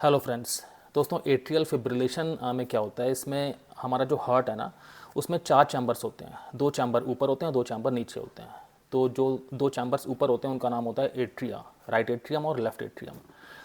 Hello friends. दोस्तों atrial fibrillation में क्या होता है, इसमें हमारा जो हार्ट है ना, उसमें 4 चैम्बर्स होते हैं। 2 चैम्बर ऊपर होते हैं, 2 चैम्बर नीचे होते हैं। तो जो 2 चैम्बर्स ऊपर होते हैं उनका नाम होता है एट्रिया, राइट एट्रियम और लेफ्ट एट्रियम।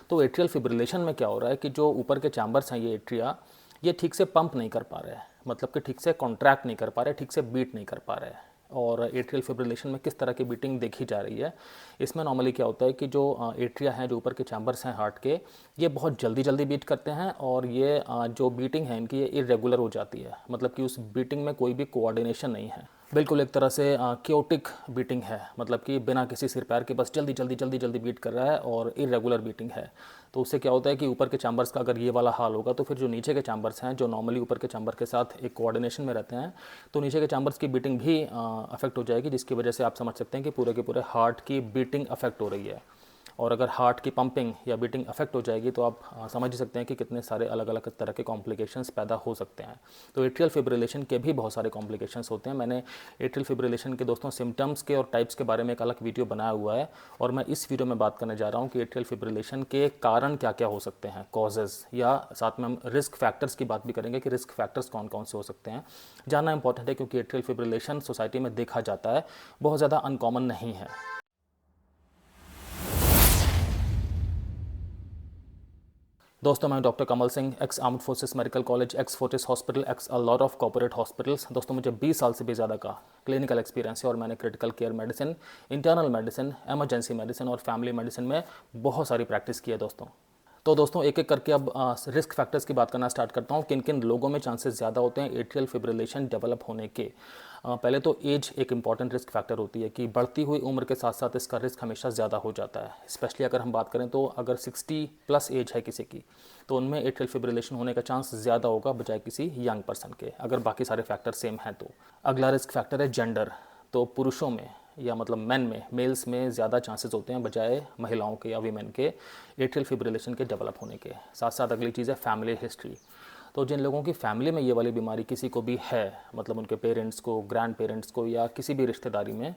तो एट्रियल फिब्रिलेशन में क्या हो रहा है कि जो ऊपर के चैम्बर्स हैं ये एट्रिया, ये ठीक से पंप नहीं कर पा रहे हैं, मतलब कि ठीक से कॉन्ट्रैक्ट नहीं कर पा रहे, ठीक से बीट नहीं कर पा रहे हैं। और एट्रियल फिब्रिलेशन में किस तरह की बीटिंग देखी जा रही है, इसमें नॉर्मली क्या होता है कि जो एट्रिया हैं, जो ऊपर के चैम्बर्स हैं हार्ट के, ये बहुत जल्दी जल्दी बीट करते हैं और ये जो बीटिंग है इनकी ये इरेगुलर हो जाती है, मतलब कि उस बीटिंग में कोई भी कोऑर्डिनेशन नहीं है। बिल्कुल एक तरह से क्योटिक बीटिंग है, मतलब कि बिना किसी सिर पैर के बस जल्दी जल्दी जल्दी जल्दी बीट कर रहा है और इरेगुलर बीटिंग है। तो उससे क्या होता है कि ऊपर के चैम्बर्स का अगर ये वाला हाल होगा तो फिर जो नीचे के चैम्बर्स हैं, जो नॉर्मली ऊपर के चैम्बर के साथ एक कोऑर्डिनेशन में रहते हैं, तो नीचे के चैम्बर्स की बीटिंग भी अफेक्ट हो जाएगी, जिसकी वजह से आप समझ सकते हैं कि पूरे के पूरे हार्ट की बीटिंग अफेक्ट हो रही है। और अगर हार्ट की पंपिंग या बीटिंग अफेक्ट हो जाएगी तो आप समझ ही सकते हैं कि कितने सारे अलग अलग तरह के कॉम्प्लिकेशंस पैदा हो सकते हैं। तो एट्रियल फिब्रिलेशन के भी बहुत सारे कॉम्प्लिकेशंस होते हैं। मैंने एट्रियल फिब्रिलेशन के दोस्तों सिम्टम्स के और टाइप्स के बारे में एक अलग वीडियो बनाया हुआ है, और मैं इस वीडियो में बात करने जा रहा हूँ कि एट्रियल फिब्रिलेशन के कारण क्या क्या हो सकते हैं, कॉजेज़, या साथ में हम रिस्क फैक्टर्स की बात भी करेंगे कि रिस्क फैक्टर्स कौन कौन से हो सकते हैं। जानना इंपॉर्टेंट है क्योंकि एट्रियल फिब्रिलेशन सोसाइटी में देखा जाता है, बहुत ज़्यादा अनकॉमन नहीं है। दोस्तों मैं doctor Kamal Singh, x armed forces medical college, x Fortis hospital, x a lot of corporate hospitals. दोस्तों मुझे 20 साल से भी ज़्यादा का क्लिनिकल एक्सपीरियंस है और मैंने critical care medicine, internal medicine, emergency medicine और फैमिली मेडिसिन में बहुत सारी प्रैक्टिस की है दोस्तों। तो दोस्तों एक एक करके अब रिस्क फैक्टर्स की बात करना स्टार्ट करता हूँ। किन किन लोगों में चांसेस ज़्यादा होते हैं एट्रियल फिब्रिलेशन डेवलप होने के। पहले तो एज एक इंपॉर्टेंट रिस्क फैक्टर होती है कि बढ़ती हुई उम्र के साथ साथ इसका रिस्क हमेशा ज़्यादा हो जाता है। स्पेशली अगर हम बात करें तो अगर 60+ एज है किसी की, तो उनमें एट्रियल फिब्रिलेशन होने का चांस ज़्यादा होगा बजाय किसी यंग पर्सन के, अगर बाकी सारे फैक्टर सेम हैं तो। अगला रिस्क फैक्टर है जेंडर। तो पुरुषों में या मतलब मेन में, मेल्स में ज़्यादा चांसेस होते हैं बजाय महिलाओं के या वीमेन के एट्रियल फिब्रिलेशन के डेवलप होने के। साथ साथ अगली चीज़ है फैमिली हिस्ट्री। तो जिन लोगों की फैमिली में ये वाली बीमारी किसी को भी है, मतलब उनके पेरेंट्स को, ग्रैंड पेरेंट्स को या किसी भी रिश्तेदारी में,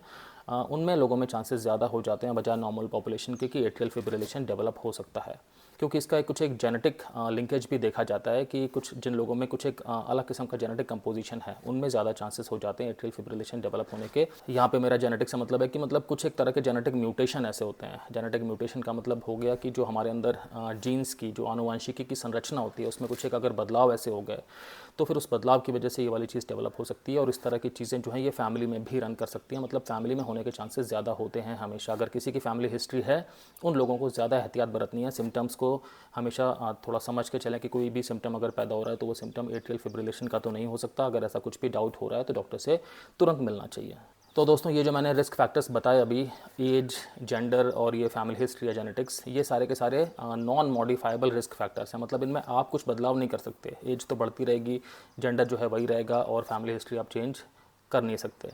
उनमें लोगों में चांसेस ज़्यादा हो जाते हैं बजाय नॉर्मल पॉपुलेशन के कि एट्रियल फिब्रिलेशन डेवलप हो सकता है। क्योंकि इसका कुछ एक जेनेटिक लिंकेज भी देखा जाता है कि कुछ जिन लोगों में कुछ एक अलग किस्म का जेनेटिक कंपोजिशन है, उनमें ज़्यादा चांसेस हो जाते हैं एट्रियल फिब्रिलेशन डेवलप होने के। यहाँ पे मेरा जेनेटिक से मतलब है कि मतलब कुछ एक तरह के जेनेटिक म्यूटेशन ऐसे होते हैं। जेनेटिक म्यूटेशन का मतलब हो गया कि जो हमारे अंदर जीन्स की जो आनुवंशिकी की संरचना होती है उसमें कुछ एक अगर बदलाव ऐसे हो गए तो फिर उस बदलाव की वजह से ये वाली चीज़ डेवलप हो सकती है। और इस तरह की चीज़ें जो हैं ये फैमिली में भी रन कर सकती हैं, मतलब फैमिली में होने के चांसेस ज़्यादा होते हैं हमेशा। अगर किसी की फैमिली हिस्ट्री है, उन लोगों को ज़्यादा एहतियात बरतनी है। सिम्टम्स को हमेशा थोड़ा समझ के चलें कि कोई भी सिम्टम अगर पैदा हो रहा है तो वो सिम्टम एट्रियल फिब्रिलेशन का तो नहीं हो सकता। अगर ऐसा कुछ भी डाउट हो रहा है तो डॉक्टर से तुरंत मिलना चाहिए। तो दोस्तों ये जो मैंने रिस्क फैक्टर्स बताए अभी, एज, जेंडर और ये फैमिली हिस्ट्री या जेनेटिक्स, ये सारे के सारे नॉन मॉडिफाइबल रिस्क फैक्टर्स हैं। मतलब इनमें आप कुछ बदलाव नहीं कर सकते। एज तो बढ़ती रहेगी, जेंडर जो है वही रहेगा और फैमिली हिस्ट्री आप चेंज कर नहीं सकते।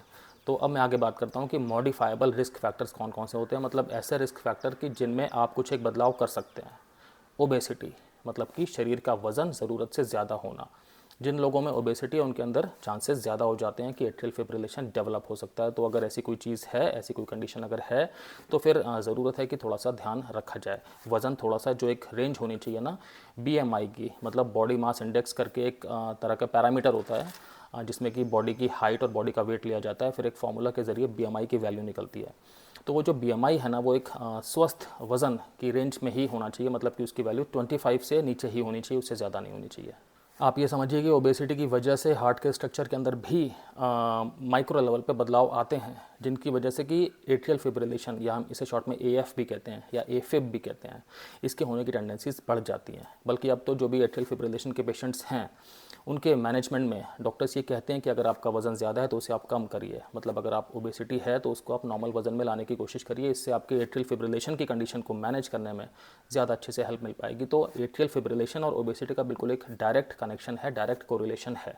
तो अब मैं आगे बात करता हूँ कि मॉडिफाइबल रिस्क फैक्टर्स कौन कौन से होते हैं, मतलब ऐसे रिस्क फैक्टर कि जिनमें आप कुछ एक बदलाव कर सकते हैं। ओबेसिटी, मतलब कि शरीर का वज़न ज़रूरत से ज़्यादा होना। जिन लोगों में ओबेसिटी है उनके अंदर चांसेस ज़्यादा हो जाते हैं कि एट्रियल फिब्रिलेशन डेवलप हो सकता है। तो अगर ऐसी कोई चीज़ है, ऐसी कोई कंडीशन अगर है, तो फिर ज़रूरत है कि थोड़ा सा ध्यान रखा जाए। वज़न थोड़ा सा जो एक रेंज होनी चाहिए ना बीएमआई की, मतलब बॉडी मास इंडेक्स करके एक तरह का पैरामीटर होता है जिसमें कि बॉडी की हाइट और बॉडी का वेट लिया जाता है, फिर एक फार्मूला के ज़रिए बीएमआई की वैल्यू निकलती है। तो वो जो बीएमआई है ना वो एक स्वस्थ वज़न की रेंज में ही होना चाहिए, मतलब कि उसकी वैल्यू 25 से नीचे ही होनी चाहिए, उससे ज़्यादा नहीं होनी चाहिए। आप ये समझिए कि ओबेसिटी की वजह से हार्ट के स्ट्रक्चर के अंदर भी माइक्रो लेवल पे बदलाव आते हैं, जिनकी वजह से कि एट्रियल फिब्रिलेशन, या हम इसे शॉर्ट में एएफ भी कहते हैं या एफिब भी कहते हैं, इसके होने की टेंडेंसीज बढ़ जाती हैं। बल्कि अब तो जो भी एट्रियल फिब्रिलेशन के पेशेंट्स हैं उनके मैनेजमेंट में डॉक्टर्स ये कहते हैं कि अगर आपका वज़न ज़्यादा है तो उसे आप कम करिए, मतलब अगर आप ओबेसिटी है तो उसको आप नॉर्मल वज़न में लाने की कोशिश करिए। इससे आपके एट्रियल फिब्रिलेशन की कंडीशन को मैनेज करने में ज़्यादा अच्छे से हेल्प मिल पाएगी। तो एट्रियल फिब्रिलेशन और ओबेसिटी का बिल्कुल एक डायरेक्ट कनेक्शन है, डायरेक्ट कोरिलेशन है।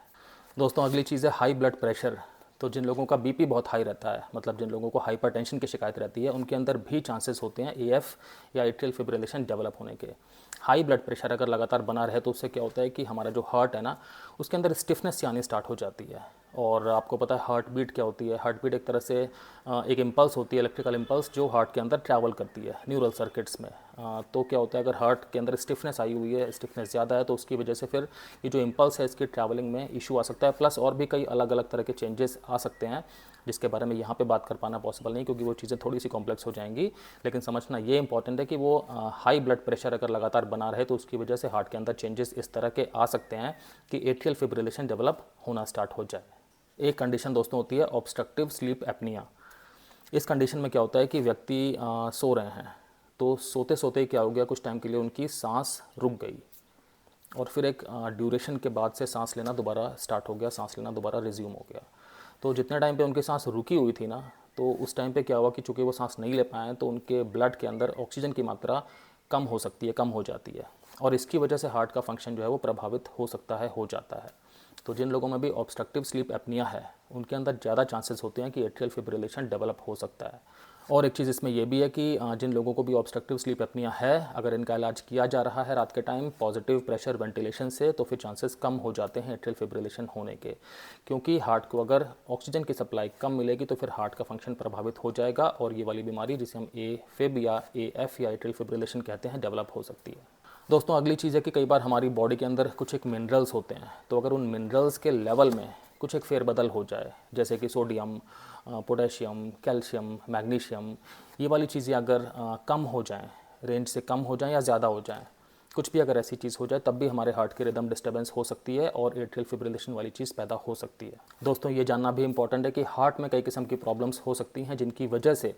दोस्तों अगली चीज़ है हाई ब्लड प्रेशर। तो जिन लोगों का बीपी बहुत हाई रहता है, मतलब जिन लोगों को हाइपरटेंशन की शिकायत रहती है, उनके अंदर भी चांसेस होते हैं एएफ या एट्रियल फिब्रिलेशन डेवलप होने के। हाई ब्लड प्रेशर अगर लगातार बना रहे तो उससे क्या होता है कि हमारा जो हार्ट है ना उसके अंदर स्टिफनेस आनी स्टार्ट हो जाती है। और आपको पता है हार्ट बीट क्या होती है। हार्ट बीट एक तरह से एक इम्पल्स होती है, इलेक्ट्रिकल इम्पल्स, जो हार्ट के अंदर ट्रैवल करती है न्यूरल सर्किट्स में, तो क्या होता है, अगर हार्ट के अंदर स्टिफनेस आई हुई है, स्टिफनेस ज़्यादा है, तो उसकी वजह से फिर ये जो इम्पल्स है इसकी ट्रैवलिंग में इशू आ सकता है। प्लस और भी कई अलग अलग तरह के चेंजेस आ सकते हैं जिसके बारे में यहाँ पे बात कर पाना पॉसिबल नहीं, क्योंकि वो चीज़ें थोड़ी सी कॉम्प्लेक्स हो जाएंगी। लेकिन समझना ये इंपॉर्टेंट है कि वो हाई ब्लड प्रेशर अगर लगातार बना रहे तो उसकी वजह से हार्ट के अंदर चेंजेस इस तरह के आ सकते हैं कि एट्रियल फिब्रिलेशन डेवलप होना स्टार्ट हो जाए। एक कंडीशन दोस्तों होती है ऑब्स्ट्रक्टिव स्लीप एपनिया। इस कंडीशन में क्या होता है कि व्यक्ति सो रहे हैं, तो सोते सोते क्या हो गया, कुछ टाइम के लिए उनकी सांस रुक गई और फिर एक ड्यूरेशन के बाद से सांस लेना दोबारा स्टार्ट हो गया, सांस लेना दोबारा रिज्यूम हो गया। तो जितने टाइम पे उनकी सांस रुकी हुई थी ना, तो उस टाइम पे क्या हुआ कि चूँकि वो सांस नहीं ले पाए तो उनके ब्लड के अंदर ऑक्सीजन की मात्रा कम हो सकती है, कम हो जाती है, और इसकी वजह से हार्ट का फंक्शन जो है वो प्रभावित हो सकता है, हो जाता है। तो जिन लोगों में भी ऑब्स्ट्रक्टिव स्लीप एपनिया है उनके अंदर ज़्यादा चांसेस होते हैं कि एट्रियल फिब्रिलेशन डेवलप हो सकता है। और एक चीज़ इसमें यह भी है कि जिन लोगों को भी ऑब्स्ट्रक्टिव स्लीप एपनिया है, अगर इनका इलाज किया जा रहा है रात के टाइम पॉजिटिव प्रेशर वेंटिलेशन से, तो फिर चांसेस कम हो जाते हैं एट्रियल फिब्रिलेशन होने के, क्योंकि हार्ट को अगर ऑक्सीजन की सप्लाई कम मिलेगी तो फिर हार्ट का फंक्शन प्रभावित हो जाएगा और ये वाली बीमारी जिसे हम एफिब या एएफ या एट्रियल फिब्रिलेशन कहते हैं डेवलप हो सकती है। दोस्तों अगली चीज़ है कि कई बार हमारी बॉडी के अंदर कुछ एक मिनरल्स होते हैं, तो अगर उन मिनरल्स के लेवल में कुछ एक फेरबदल हो जाए, जैसे कि सोडियम, पोटेशियम, कैल्शियम, मैग्नीशियम, ये वाली चीज़ें अगर कम हो जाएं, रेंज से कम हो जाएं या ज़्यादा हो जाएं, कुछ भी अगर ऐसी चीज़ हो जाए, तब भी हमारे हार्ट की रिदम डिस्टर्बेंस हो सकती है और एट्रियल फिब्रिलेशन वाली चीज़ पैदा हो सकती है। दोस्तों ये जानना भी इंपॉर्टेंट है कि हार्ट में कई किस्म की प्रॉब्लम्स हो सकती हैं जिनकी वजह से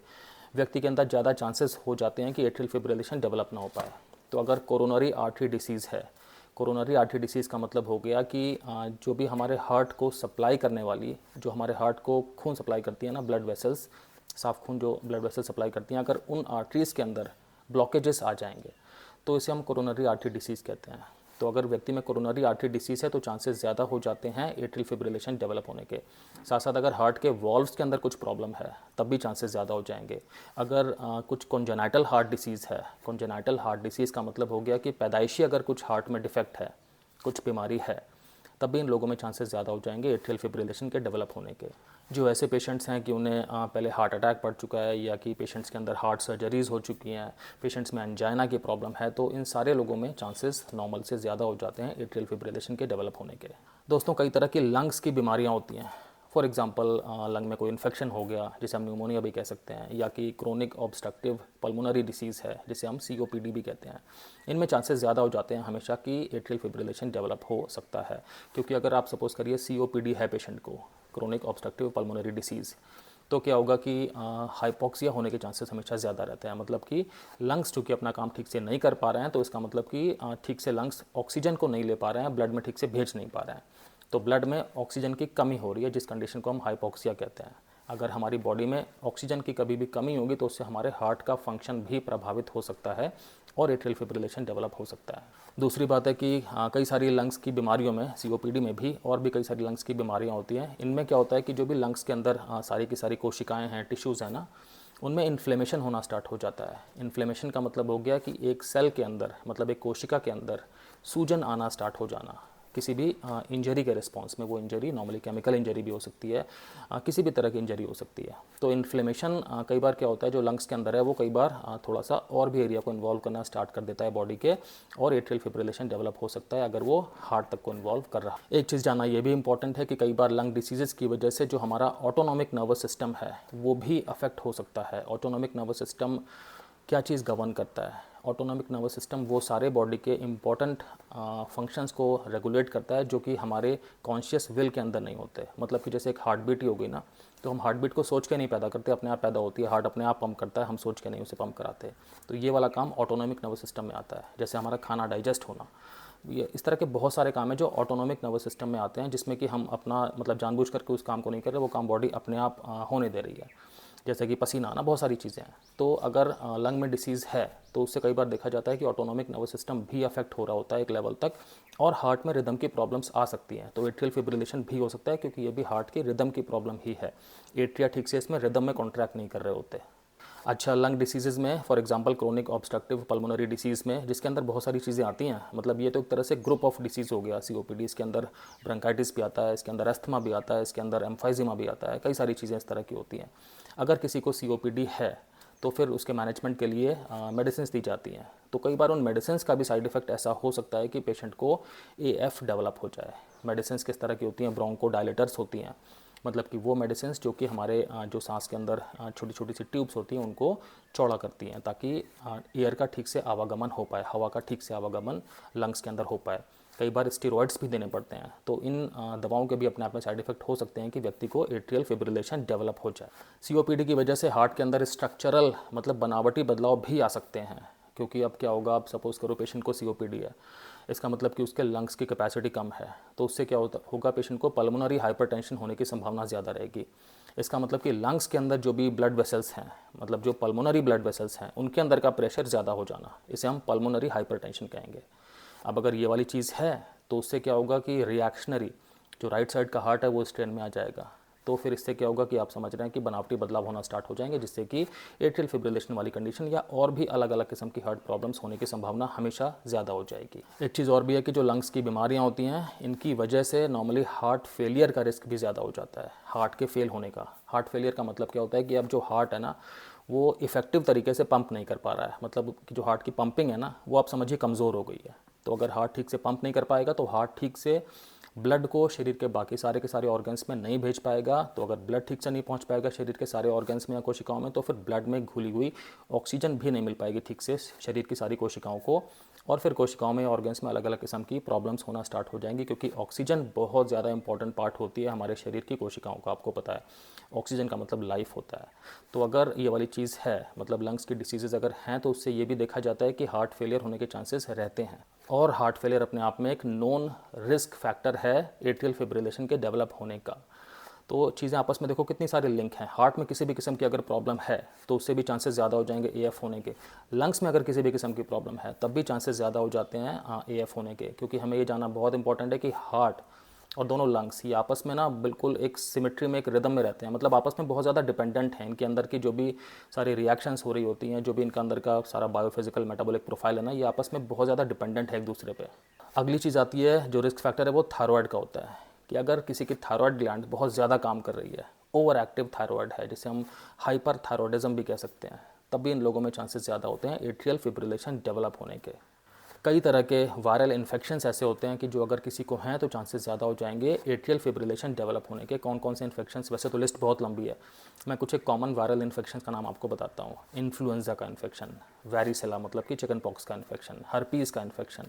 व्यक्ति के अंदर ज़्यादा चांसेस हो जाते हैं कि एट्रियल फिब्रिलेशन डेवलप ना हो पाए। तो अगर कोरोनरी आर्टरी डिसीज़ है, कोरोनरी आर्टरी डिसीज़ का मतलब हो गया कि जो भी हमारे हार्ट को सप्लाई करने वाली, जो हमारे हार्ट को खून सप्लाई करती है ना, ब्लड वेसल्स, साफ खून जो ब्लड वेसल सप्लाई करती हैं, अगर उन आर्टरीज़ के अंदर ब्लॉकेजेस आ जाएंगे तो इसे हम कोरोनरी आर्टरी डिसीज़ कहते हैं। तो अगर व्यक्ति में कोरोनरी आर्टरी डिसीज़ है तो चांसेस ज़्यादा हो जाते हैं एट्रियल फिब्रिलेशन डेवलप होने के। साथ साथ अगर हार्ट के वॉल्व्स के अंदर कुछ प्रॉब्लम है तब भी चांसेस ज़्यादा हो जाएंगे। अगर कुछ कॉन्जेनाइटल हार्ट डिसीज़ है, कॉन्जेनाइटल हार्ट डिसीज़ का मतलब हो गया कि पैदाइशी अगर कुछ हार्ट में डिफेक्ट है, कुछ बीमारी है, तब भी इन लोगों में चांसेस ज़्यादा हो जाएंगे एट्रियल फिब्रिलेशन के डेवलप होने के। जो ऐसे पेशेंट्स हैं कि उन्हें पहले हार्ट अटैक पड़ चुका है या कि पेशेंट्स के अंदर हार्ट सर्जरीज़ हो चुकी हैं, पेशेंट्स में एंजाइना की प्रॉब्लम है, तो इन सारे लोगों में चांसेस नॉर्मल से ज़्यादा हो जाते हैं एट्रियल फिब्रिलेशन के डेवलप होने के। दोस्तों कई तरह की लंग्स की बीमारियाँ होती हैं। फॉर एग्जांपल लंग में कोई इन्फेक्शन हो गया जिसे हम न्यूमोनिया भी कह सकते हैं, या कि क्रोनिक ऑब्स्ट्रक्टिव पल्मोनरी डिसीज़ है जिसे हम सीओपीडी भी कहते हैं। इनमें चांसेस ज़्यादा हो जाते हैं हमेशा कि एट्रियल फिब्रिलेशन डेवलप हो सकता है, क्योंकि अगर आप सपोज़ करिए सीओपीडी है पेशेंट को, क्रोनिक ऑब्स्ट्रक्टिव पल्मोनरी डिसीज़, तो क्या होगा कि हाइपोक्सिया होने के चांसेस हमेशा ज़्यादा रहते हैं। मतलब कि लंग्स चूँकि अपना काम ठीक से नहीं कर पा रहे हैं, तो इसका मतलब कि ठीक से लंग्स ऑक्सीजन को नहीं ले पा रहे हैं, ब्लड में ठीक से भेज नहीं पा रहे हैं, तो ब्लड में ऑक्सीजन की कमी हो रही है, जिस कंडीशन को हम हाइपोक्सिया कहते हैं। अगर हमारी बॉडी में ऑक्सीजन की कभी भी कमी होगी तो उससे हमारे हार्ट का फंक्शन भी प्रभावित हो सकता है और एट्रियल फिब्रिलेशन डेवलप हो सकता है। दूसरी बात है कि कई सारी लंग्स की बीमारियों में, सीओपीडी में भी और भी कई सारी लंग्स की बीमारियां होती हैं। इनमें क्या होता है कि जो भी लंग्स के अंदर सारी की सारी कोशिकाएँ हैं, टिश्यूज़ हैं ना, उनमें इन्फ्लेमेशन होना स्टार्ट हो जाता है। इन्फ्लेमेशन का मतलब हो गया कि एक सेल के अंदर, मतलब एक कोशिका के अंदर सूजन आना स्टार्ट हो जाना किसी भी इंजरी के रिस्पॉन्स में। वो इंजरी नॉर्मली केमिकल इंजरी भी हो सकती है, किसी भी तरह की इंजरी हो सकती है। तो इन्फ्लेमेशन कई बार क्या होता है, जो लंग्स के अंदर है वो कई बार थोड़ा सा और भी एरिया को इन्वॉल्व करना स्टार्ट कर देता है बॉडी के, और एट्रियल फिब्रिलेशन डेवलप हो सकता है अगर वो हार्ट तक को इन्वॉल्व कर रहा है। एक चीज़ जानना ये भी इंपॉर्टेंट है कि कई बार लंग डिसीज़ की वजह से जो हमारा ऑटोनॉमिक नर्वस सिस्टम है वो भी अफेक्ट हो सकता है। ऑटोनॉमिक नर्वस सिस्टम क्या चीज़ गवर्न करता है? ऑटोनॉमिक नर्वस सिस्टम वो सारे बॉडी के इम्पॉर्टेंट फंक्शंस को रेगुलेट करता है जो कि हमारे कॉन्शियस विल के अंदर नहीं होते। मतलब कि जैसे एक हार्ट बीट ही हो गई ना, तो हम हार्ट बीट को सोच के नहीं पैदा करते, अपने आप पैदा होती है, हार्ट अपने आप पंप करता है, हम सोच के नहीं उसे पंप कराते। तो ये वाला काम ऑटोनॉमिक नर्वस सिस्टम में आता है। जैसे हमारा खाना डाइजेस्ट होना, ये इस तरह के बहुत सारे काम हैं जो ऑटोनॉमिक नर्वस सिस्टम में आते हैं, जिसमें कि हम अपना मतलब जानबूझ करके उस काम को नहीं कर रहे, वो काम बॉडी अपने आप होने दे रही है। जैसे कि पसीना आना, बहुत सारी चीज़ें हैं। तो अगर लंग में डिसीज़ है तो उससे कई बार देखा जाता है कि ऑटोनॉमिक नर्वस सिस्टम भी अफेक्ट हो रहा होता है एक लेवल तक, और हार्ट में रिदम की प्रॉब्लम्स आ सकती हैं। तो एट्रियल फिब्रिलेशन भी हो सकता है, क्योंकि ये भी हार्ट की रिदम की प्रॉब्लम ही है। एट्रिया ठीक से इसमें रिदम में कॉन्ट्रैक्ट नहीं कर रहे होते। अच्छा, लंग डिसीज़ में for example chronic obstructive pulmonary disease में, जिसके अंदर बहुत सारी चीज़ें आती हैं, मतलब ये तो एक तरह से ग्रुप ऑफ डिसीज़ हो गया सीओपीडी। इसके अंदर ब्रोंकाइटिस भी आता है, इसके अंदर अस्थमा भी आता है, इसके अंदर एम्फाइजिमा भी आता है, कई सारी चीज़ें इस तरह की होती हैं। अगर किसी को सीओपीडी है तो फिर उसके मैनेजमेंट के लिए मेडिसिन दी जाती हैं। तो कई बार उन मेडिसिन का भी साइड इफ़ेक्ट ऐसा हो सकता है कि पेशेंट को AF डेवलप हो जाए। मेडिसिन किस तरह की होती हैं? ब्रोंकोडायलेटर्स होती हैं, मतलब कि वो मेडिसिन जो कि हमारे जो सांस के अंदर छोटी छोटी सी ट्यूब्स होती हैं उनको चौड़ा करती हैं ताकि एयर का ठीक से आवागमन हो पाए, हवा का ठीक से आवागमन लंग्स के अंदर हो पाए। कई बार स्टेरॉइड्स भी देने पड़ते हैं। तो इन दवाओं के भी अपने आप में साइड इफेक्ट हो सकते हैं कि व्यक्ति को एट्रियल फिब्रिलेशन डेवलप हो जाए। COPD की वजह से हार्ट के अंदर स्ट्रक्चरल मतलब बनावटी बदलाव भी आ सकते हैं, क्योंकि अब क्या होगा, आप सपोज़ करो पेशेंट को COPD है, इसका मतलब कि उसके लंग्स की कैपेसिटी कम है, तो उससे क्या होगा, पेशेंट को पल्मोनरी हाइपरटेंशन होने की संभावना ज़्यादा रहेगी। इसका मतलब कि लंग्स के अंदर जो भी ब्लड वेसल्स हैं, मतलब जो पल्मोनरी ब्लड वेसल्स हैं, उनके अंदर का प्रेशर ज़्यादा हो जाना, इसे हम पल्मोनरी हाइपरटेंशन कहेंगे। अब अगर ये वाली चीज़ है तो उससे क्या होगा कि रिएक्शनरी जो राइट साइड का हार्ट है वो स्ट्रेन में आ जाएगा। तो फिर इससे क्या होगा कि आप समझ रहे हैं कि बनावटी बदलाव होना स्टार्ट हो जाएंगे, जिससे कि एट्रियल फिब्रिलेशन वाली कंडीशन या और भी अलग अलग किस्म की हार्ट प्रॉब्लम्स होने की संभावना हमेशा ज़्यादा हो जाएगी। एक चीज़ और भी है कि जो लंग्स की बीमारियां होती हैं, इनकी वजह से नॉर्मली हार्ट फेलियर का रिस्क भी ज़्यादा हो जाता है। हार्ट के फेल होने का, हार्ट फेलियर का मतलब क्या होता है कि अब जो हार्ट है ना वो इफ़ेक्टिव तरीके से पंप नहीं कर पा रहा है, मतलब कि जो हार्ट की पंपिंग है ना वो आप समझिए कमज़ोर हो गई है। तो अगर हार्ट ठीक से पंप नहीं कर पाएगा तो हार्ट ठीक से ब्लड को शरीर के बाकी सारे के सारे ऑर्गन्स में नहीं भेज पाएगा। तो अगर ब्लड ठीक से नहीं पहुंच पाएगा शरीर के सारे ऑर्गन्स में या कोशिकाओं में, तो फिर ब्लड में घुली हुई ऑक्सीजन भी नहीं मिल पाएगी ठीक से शरीर की सारी कोशिकाओं को, और फिर कोशिकाओं में ऑर्गन्स में अलग अलग किस्म की प्रॉब्लम्स होना स्टार्ट हो जाएंगी, क्योंकि ऑक्सीजन बहुत ज़्यादा इंपॉर्टेंट पार्ट होती है हमारे शरीर की कोशिकाओं का। आपको पता है ऑक्सीजन का मतलब लाइफ होता है। तो अगर ये वाली चीज़ है, मतलब लंग्स की डिसीज़ अगर हैं, तो उससे ये भी देखा जाता है कि हार्ट फेलियर होने के चांसेस रहते हैं। और हार्ट फेलियर अपने आप में एक नॉन रिस्क फैक्टर है एट्रियल फिब्रिलेशन के डेवलप होने का। तो चीज़ें आपस में देखो कितनी सारी लिंक हैं। हार्ट में किसी भी किस्म की अगर प्रॉब्लम है तो उससे भी चांसेस ज़्यादा हो जाएंगे AF होने के। लंग्स में अगर किसी भी किस्म की प्रॉब्लम है तब भी चांसेस ज़्यादा हो जाते हैं AF होने के, क्योंकि हमें ये जानना बहुत इंपॉर्टेंट है कि हार्ट और दोनों लंग्स ये आपस में ना बिल्कुल एक सिमेट्री में, एक रिदम में रहते हैं, मतलब आपस में बहुत ज़्यादा डिपेंडेंट हैं। इनके अंदर की जो भी सारी रिएक्शंस हो रही होती हैं, जो भी इनका अंदर का सारा बायोफिजिकल मेटाबॉलिक प्रोफाइल है ना, ये आपस में बहुत ज़्यादा डिपेंडेंट है एक दूसरे पे। अगली चीज़ आती है, जो रिस्क फैक्टर है वो थायराइड का होता है, कि अगर किसी की थायराइड ग्लैंड बहुत ज़्यादा काम कर रही है, ओवर एक्टिव थायराइड है, जिसे हम हाइपर थायराइडिज्म भी कह सकते हैं, तब भी इन लोगों में चांसेस ज़्यादा होते हैं एट्रियल फिब्रिलेशन डेवलप होने के। कई तरह के वायरल इन्फेक्शंस ऐसे होते हैं कि जो अगर किसी को हैं तो चांसेस ज़्यादा हो जाएंगे एट्रियल फिब्रिलेशन डेवलप होने के। कौन कौन से इन्फेक्शंस, वैसे तो लिस्ट बहुत लंबी है, मैं कुछ एक कॉमन वायरल इन्फेक्शंस का नाम आपको बताता हूँ। इन्फ्लुएंजा का इन्फेक्शन, वेरिसेला मतलब कि चिकन पॉक्स का इन्फेक्शन, हर्पीज़ का इन्फेक्शन,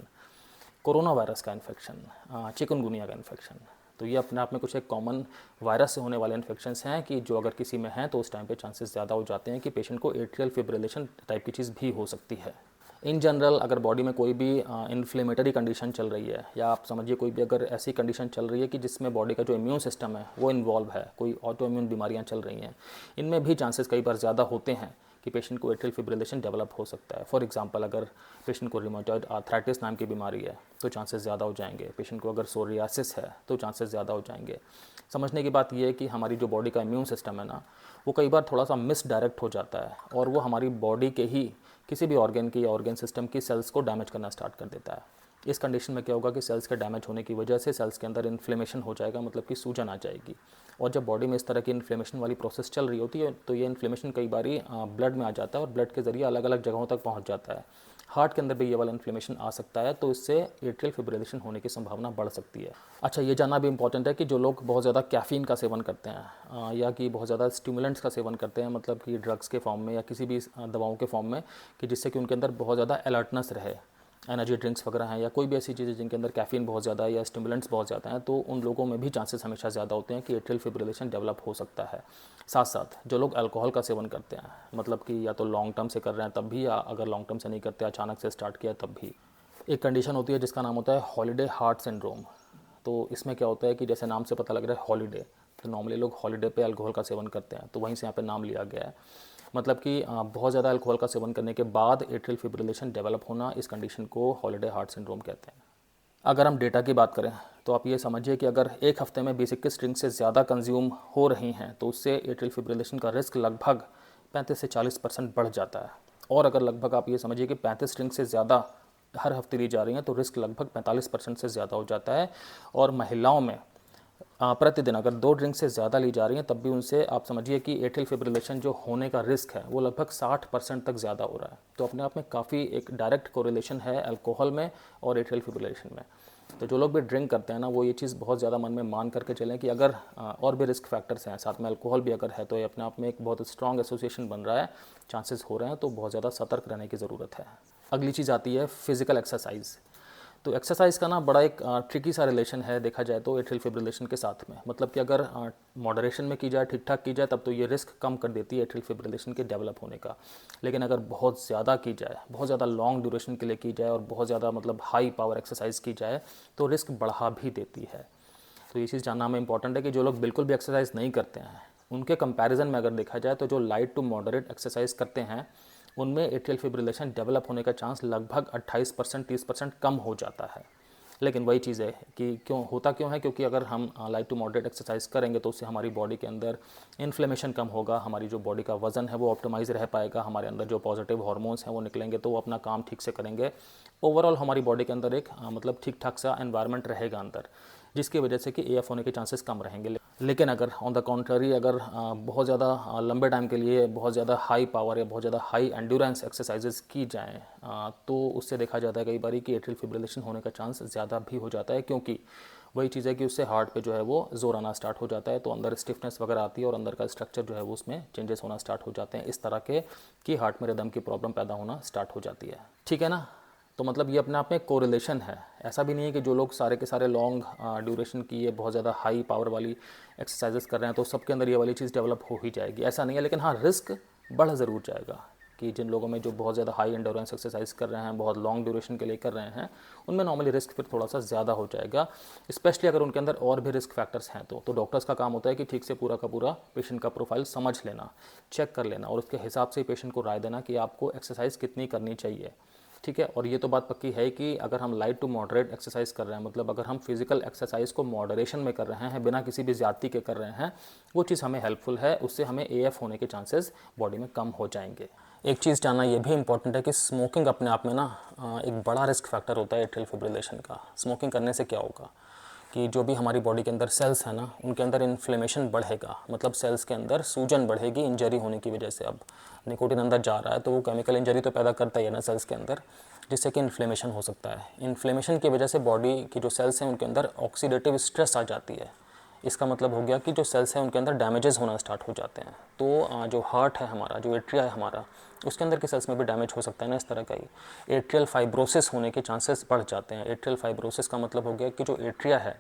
कोरोना वायरस का इन्फेक्शन, चिकनगुनिया का इन्फेक्शन। तो ये अपने आप में कुछ एक कॉमन वायरस से होने वाले इन्फेक्शंस हैं कि जो अगर किसी में हैं तो उस टाइम पे चांसेस ज़्यादा हो जाते हैं कि पेशेंट को एट्रियल फिब्रिलेशन टाइप की चीज़ भी हो सकती है। इन जनरल अगर बॉडी में कोई भी इन्फ्लेमेटरी कंडीशन चल रही है, या आप समझिए कोई भी अगर ऐसी कंडीशन चल रही है कि जिसमें बॉडी का जो इम्यून सिस्टम है वो इन्वॉल्व है, कोई ऑटो इम्यून बीमारियाँ चल रही हैं, इनमें भी चांसेस कई बार ज़्यादा होते हैं कि पेशेंट को एट्रियल फिब्रिलेशन डेवलप हो सकता है। फॉर एग्जांपल अगर पेशेंट को रिमोटॉइड आर्थराइटिस नाम की बीमारी है तो चांसेस ज़्यादा हो जाएंगे। पेशेंट को अगर सोरियासिस है तो चांसेस ज़्यादा हो जाएंगे। समझने की बात यह है कि हमारी जो बॉडी का इम्यून सिस्टम है ना, वो कई बार थोड़ा सा मिसडायरेक्ट हो जाता है, और वो हमारी बॉडी के ही किसी भी ऑर्गन की या ऑर्गन सिस्टम की सेल्स को डैमेज करना स्टार्ट कर देता है। इस कंडीशन में क्या होगा कि सेल्स के डैमेज होने की वजह से सेल्स के अंदर इन्फ्लेमेशन हो जाएगा, मतलब कि सूजन आ जाएगी। और जब बॉडी में इस तरह की इन्फ्लेमेशन वाली प्रोसेस चल रही होती है तो ये इन्फ्लेमेशन कई बारी ब्लड में आ जाता है और ब्लड के ज़रिए अलग अलग जगहों तक पहुंच जाता है। हार्ट के अंदर भी ये वाला इन्फ्लेमेशन आ सकता है, तो इससे एट्रियल फिब्रिलेशन होने की संभावना बढ़ सकती है। अच्छा, ये जानना भी इंपॉर्टेंट है कि जो लोग बहुत ज़्यादा कैफ़ीन का सेवन करते हैं या कि बहुत ज़्यादा स्टिमुलेंट्स का सेवन करते हैं, मतलब कि ड्रग्स के फॉर्म में या किसी भी दवाओं के फॉर्म में, कि जिससे कि उनके अंदर बहुत ज़्यादा अलर्टनेस रहे, एनर्जी ड्रिंक्स वगैरह हैं या कोई भी ऐसी चीज़ें जिनके अंदर कैफ़ीन बहुत ज़्यादा है या स्टिमुलेंट्स बहुत ज़्यादा हैं, तो उन लोगों में भी चांसेस हमेशा ज़्यादा होते हैं कि एट्रियल फिब्रिलेशन डेवलप हो सकता है। साथ साथ जो लोग अल्कोहल का सेवन करते हैं, मतलब कि या तो लॉन्ग टर्म से कर रहे हैं तब भी, या अगर लॉन्ग टर्म से नहीं करते अचानक से स्टार्ट किया तब भी, एक कंडीशन होती है जिसका नाम होता है हॉलीडे हार्ट सिंड्रोम। तो इसमें क्या होता है कि जैसे नाम से पता लग रहा है हॉलीडे, तो नॉर्मली लोग हॉलीडे पे अल्कोहल का सेवन करते हैं, तो वहीं से यहाँ पे नाम लिया गया है। मतलब कि बहुत ज़्यादा अल्कोहल का सेवन करने के बाद एट्रियल फिब्रिलेशन डेवलप होना, इस कंडीशन को हॉलीडे हार्ट सिंड्रोम कहते हैं। अगर हम डेटा की बात करें तो आप ये समझिए कि अगर एक हफ्ते में बेसिक स्ट्रिंग से ज़्यादा कंज्यूम हो रही हैं तो उससे एट्रियल फिब्रिलेशन का रिस्क लगभग 35 से 40% बढ़ जाता है। और अगर लगभग आप ये समझिए कि 35 स्ट्रिंग से ज़्यादा हर हफ्ते ली जा रही हैं तो रिस्क लगभग 45% से ज़्यादा हो जाता है। और महिलाओं में प्रतिदिन अगर 2 ड्रिंक से ज़्यादा ली जा रही हैं तब भी उनसे आप समझिए कि एट्रियल फिब्रिलेशन जो होने का रिस्क है वो लगभग 60% तक ज़्यादा हो रहा है। तो अपने आप में काफ़ी एक डायरेक्ट कोरिलेशन है अल्कोहल में और एट्रियल फिब्रिलेशन में। तो जो लोग भी ड्रिंक करते हैं ना, वो ये चीज़ बहुत ज़्यादा मन में मान करके चलें कि अगर और भी रिस्क फैक्टर्स हैं, साथ में अल्कोहल भी अगर है, तो ये अपने आप में एक बहुत स्ट्रॉन्ग एसोसिएशन बन रहा है, चांसेस हो रहे हैं, तो बहुत ज़्यादा सतर्क रहने की ज़रूरत है। अगली चीज़ आती है फिजिकल एक्सरसाइज। तो एक्सरसाइज का ना बड़ा एक ट्रिकी सा रिलेशन है देखा जाए तो एट्रियल फिब्रिलेशन के साथ में। मतलब कि अगर मॉडरेशन में की जाए, ठीक ठाक की जाए, तब तो ये रिस्क कम कर देती है एट्रियल फिब्रिलेशन के डेवलप होने का। लेकिन अगर बहुत ज़्यादा की जाए, बहुत ज़्यादा लॉन्ग ड्यूरेशन के लिए की जाए और बहुत ज़्यादा मतलब हाई पावर एक्सरसाइज की जाए तो रिस्क बढ़ा भी देती है। तो ये चीज़ जानना हमें इंपॉर्टेंट है कि जो लोग बिल्कुल भी एक्सरसाइज नहीं करते हैं, उनके कंपैरिजन में अगर देखा जाए तो जो लाइट टू मॉडरेट एक्सरसाइज करते हैं उनमें एट्रियल फिब्रिलेशन डेवलप होने का चांस लगभग 28% 30% कम हो जाता है। लेकिन वही चीज़ है कि क्यों है, क्योंकि अगर हम लाइट टू मॉडरेट एक्सरसाइज करेंगे तो उससे हमारी बॉडी के अंदर इन्फ्लेमेशन कम होगा, हमारी जो बॉडी का वज़न है वो ऑप्टिमाइज रह पाएगा, हमारे अंदर जो पॉजिटिव हार्मोन्स हैं वो निकलेंगे तो वो अपना काम ठीक से करेंगे। ओवरऑल हमारी बॉडी के अंदर एक मतलब ठीक ठाक सा एनवायरनमेंट रहेगा अंदर, जिसकी वजह से कि एएफ होने के चांसेस कम रहेंगे। लेकिन अगर ऑन द कॉन्ट्ररी अगर बहुत ज़्यादा लंबे टाइम के लिए बहुत ज़्यादा हाई पावर या बहुत ज़्यादा हाई एंड्योरेंस एक्सरसाइजेस की जाएँ तो उससे देखा जाता है कई बार कि एट्रियल फिब्रिलेशन होने का चांस ज़्यादा भी हो जाता है, क्योंकि वही चीज़ है कि उससे हार्ट पे जो है वो जोर आना स्टार्ट हो जाता है, तो अंदर स्टिफनेस वगैरह आती है और अंदर का स्ट्रक्चर जो है वो उसमें चेंजेस होना स्टार्ट हो जाते हैं, इस तरह के कि हार्ट में रिदम की प्रॉब्लम पैदा होना स्टार्ट हो जाती है। ठीक है ना। तो मतलब ये अपने आप में कोरिलेशन है। ऐसा भी नहीं है कि जो लोग सारे के सारे लॉन्ग ड्यूरेशन की ये बहुत ज़्यादा हाई पावर वाली एक्सरसाइजेस कर रहे हैं तो सबके अंदर ये वाली चीज़ डेवलप हो ही जाएगी, ऐसा नहीं है। लेकिन हाँ, रिस्क बढ़ ज़रूर जाएगा कि जिन लोगों में जो बहुत ज़्यादा हाई एंडोरेंस एक्सरसाइज कर रहे हैं, बहुत लॉन्ग ड्यूरेशन के लिए कर रहे हैं, उनमें नॉर्मली रिस्क फिर थोड़ा सा ज़्यादा हो जाएगा, स्पेशली अगर उनके अंदर और भी रिस्क फैक्टर्स हैं तो डॉक्टर्स का काम होता है कि ठीक से पूरा का पूरा पेशेंट का प्रोफाइल समझ लेना, चेक कर लेना और उसके हिसाब से पेशेंट को राय देना कि आपको एक्सरसाइज कितनी करनी चाहिए। ठीक है। और ये तो बात पक्की है कि अगर हम लाइट टू मॉडरेट एक्सरसाइज कर रहे हैं, मतलब अगर हम फिजिकल एक्सरसाइज को मॉडरेशन में कर रहे हैं, बिना किसी भी ज्यादती के कर रहे हैं, वो चीज़ हमें हेल्पफुल है, उससे हमें एएफ होने के चांसेस बॉडी में कम हो जाएंगे। एक चीज़ जानना ये भी इंपॉर्टेंट है कि स्मोकिंग अपने आप में ना एक बड़ा रिस्क फैक्टर होता है एट्रियल फिब्रिलेशन का। स्मोकिंग करने से क्या होगा कि जो भी हमारी बॉडी के अंदर सेल्स हैं ना, उनके अंदर इन्फ्लेमेशन बढ़ेगा, मतलब सेल्स के अंदर सूजन बढ़ेगी इंजरी होने की वजह से। अब निकोटिन अंदर जा रहा है तो वो केमिकल इंजरी तो पैदा करता ही है ना सेल्स के अंदर, जिससे कि इन्फ्लेमेशन हो सकता है। इन्फ्लेमेशन की वजह से बॉडी की जो सेल्स हैं उनके अंदर ऑक्सीडेटिव स्ट्रेस आ जाती है। इसका मतलब हो गया कि जो सेल्स हैं उनके अंदर डैमेजेस होना स्टार्ट हो जाते हैं। तो जो हार्ट है हमारा, जो एट्रिया है हमारा, उसके अंदर के सेल्स में भी डैमेज हो सकता है ना, इस तरह का ही एट्रियल फाइब्रोसिस होने के चांसेस बढ़ जाते हैं। एट्रियल फाइब्रोसिस का मतलब हो गया कि जो एट्रिया है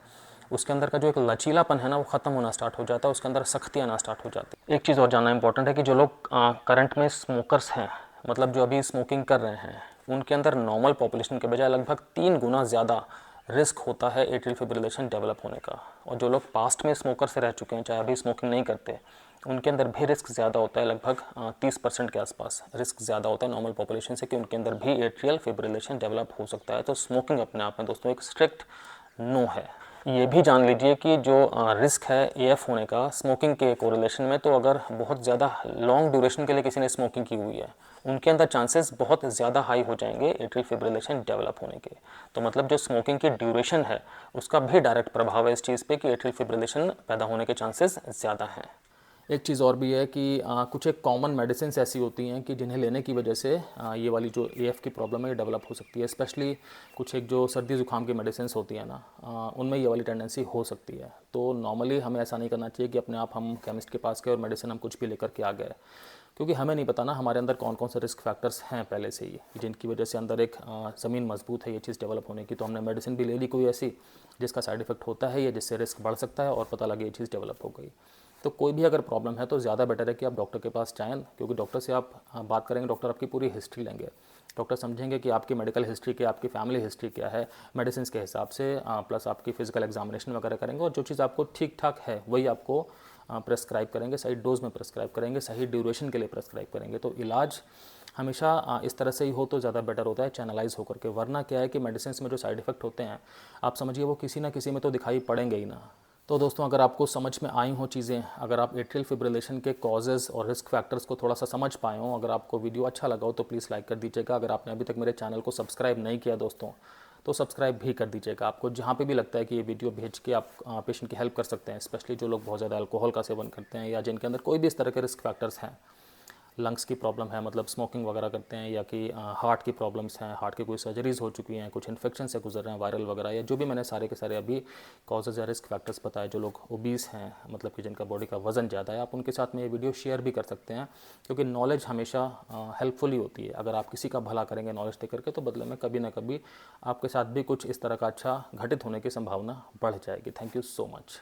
उसके अंदर का जो एक लचीलापन है ना वो ख़त्म होना स्टार्ट हो जाता है, उसके अंदर सख्ती आना स्टार्ट हो जाती है। एक चीज़ और जानना इंपॉर्टेंट है कि जो लोग करंट में स्मोकर्स हैं, मतलब जो अभी स्मोकिंग कर रहे हैं, उनके अंदर नॉर्मल पॉपुलेशन के बजाय लगभग 3 गुना ज़्यादा रिस्क होता है एट्रियल फिब्रिलेशन डेवलप होने का। और जो लोग पास्ट में स्मोकर से रह चुके हैं, चाहे अभी स्मोकिंग नहीं करते, उनके अंदर भी रिस्क ज़्यादा होता है, लगभग 30% के आसपास रिस्क ज़्यादा होता है नॉर्मल पॉपुलेशन से कि उनके अंदर भी एट्रियल फिब्रिलेशन डेवलप हो सकता है। तो स्मोकिंग अपने आप में दोस्तों एक स्ट्रिक्ट नो है। ये भी जान लीजिए कि जो रिस्क है एएफ होने का स्मोकिंग के कोरिलेशन में, तो अगर बहुत ज़्यादा लॉन्ग ड्यूरेशन के लिए किसी ने स्मोकिंग की हुई है, उनके अंदर चांसेस बहुत ज़्यादा हाई हो जाएंगे एट्रियल फिब्रिलेशन डेवलप होने के। तो मतलब जो स्मोकिंग की ड्यूरेशन है उसका भी डायरेक्ट प्रभाव है इस चीज़ पे कि एट्रियल फिब्रिलेशन पैदा होने के चांसेस ज़्यादा हैं। एक चीज़ और भी है कि कुछ एक कॉमन मेडिसिन ऐसी होती हैं कि जिन्हें लेने की वजह से ये वाली जो एएफ की प्रॉब्लम है ये डेवलप हो सकती है। स्पेशली कुछ एक जो सर्दी ज़ुकाम की मेडिसिन होती है ना, उनमें ये वाली टेंडेंसी हो सकती है। तो नॉर्मली हमें ऐसा नहीं करना चाहिए कि अपने आप हम केमिस्ट के पास गए और मेडिसिन हम कुछ भी लेकर के आ गए, क्योंकि हमें नहीं पता ना हमारे अंदर कौन कौन से रिस्क फैक्टर्स हैं पहले से ही, जिनकी वजह से अंदर एक ज़मीन मजबूत है ये चीज़ डेवलप होने की। तो हमने मेडिसिन भी ले ली कोई ऐसी जिसका साइड इफेक्ट होता है या जिससे रिस्क बढ़ सकता है और पता लगे ये चीज़ डेवलप हो गई। तो कोई भी अगर प्रॉब्लम है तो ज़्यादा बेटर है कि आप डॉक्टर के पास जाएँ, क्योंकि डॉक्टर से आप बात करेंगे, डॉक्टर आपकी पूरी हिस्ट्री लेंगे, डॉक्टर समझेंगे कि आपकी मेडिकल हिस्ट्री क्या, आपकी फैमिली हिस्ट्री क्या है मेडिसिन के हिसाब से, प्लस आपकी फ़िज़िकल एग्जामिनेशन वगैरह करेंगे और जो चीज़ आपको ठीक ठाक है वही आपको प्रेस्क्राइब करेंगे, सही डोज में प्रेस्क्राइब करेंगे, सही ड्यूरेशन के लिए प्रेस्क्राइब करेंगे। तो इलाज हमेशा इस तरह से ही हो तो ज़्यादा बेटर होता है, चैनलाइज होकर के। वरना क्या है कि मेडिसिन में जो साइड इफ़ेक्ट होते हैं आप समझिए वो किसी ना किसी में तो दिखाई पड़ेंगे ही ना। तो दोस्तों, अगर आपको समझ में आई हो चीज़ें, अगर आप एट्रियल फिब्रिलेशन के कॉजेज़ और रिस्क फैक्टर्स को थोड़ा सा समझ पाए हो, अगर आपको वीडियो अच्छा लगा हो तो प्लीज़ लाइक कर दीजिएगा। अगर आपने अभी तक मेरे चैनल को सब्सक्राइब नहीं किया दोस्तों, तो सब्सक्राइब भी कर दीजिएगा। आपको जहाँ पे भी लगता है कि ये वीडियो भेज के आप पेशेंट की हेल्प कर सकते हैं, स्पेशली जो लोग बहुत ज़्यादा अल्कोहल का सेवन करते हैं या जिनके अंदर कोई भी इस तरह के रिस्क फैक्टर्स हैं, लंग्स की प्रॉब्लम है, मतलब स्मोकिंग वगैरह करते हैं, या कि हार्ट की प्रॉब्लम्स हैं, हार्ट की कोई सर्जरीज हो चुकी हैं, कुछ इन्फेक्शन से गुजर रहे हैं, वायरल वगैरह, या जो भी मैंने सारे के सारे अभी कॉजेज़ या रिस्क फैक्टर्स बताए, जो लोग ओबीस हैं, मतलब कि जिनका बॉडी का वजन ज़्यादा है, आप उनके साथ में ये वीडियो शेयर भी कर सकते हैं, क्योंकि नॉलेज हमेशा हेल्पफुल ही होती है। अगर आप किसी का भला करेंगे नॉलेज दे करके, तो बदले में कभी ना कभी आपके साथ भी कुछ इस तरह का अच्छा घटित होने की संभावना बढ़ जाएगी। Thank you so much.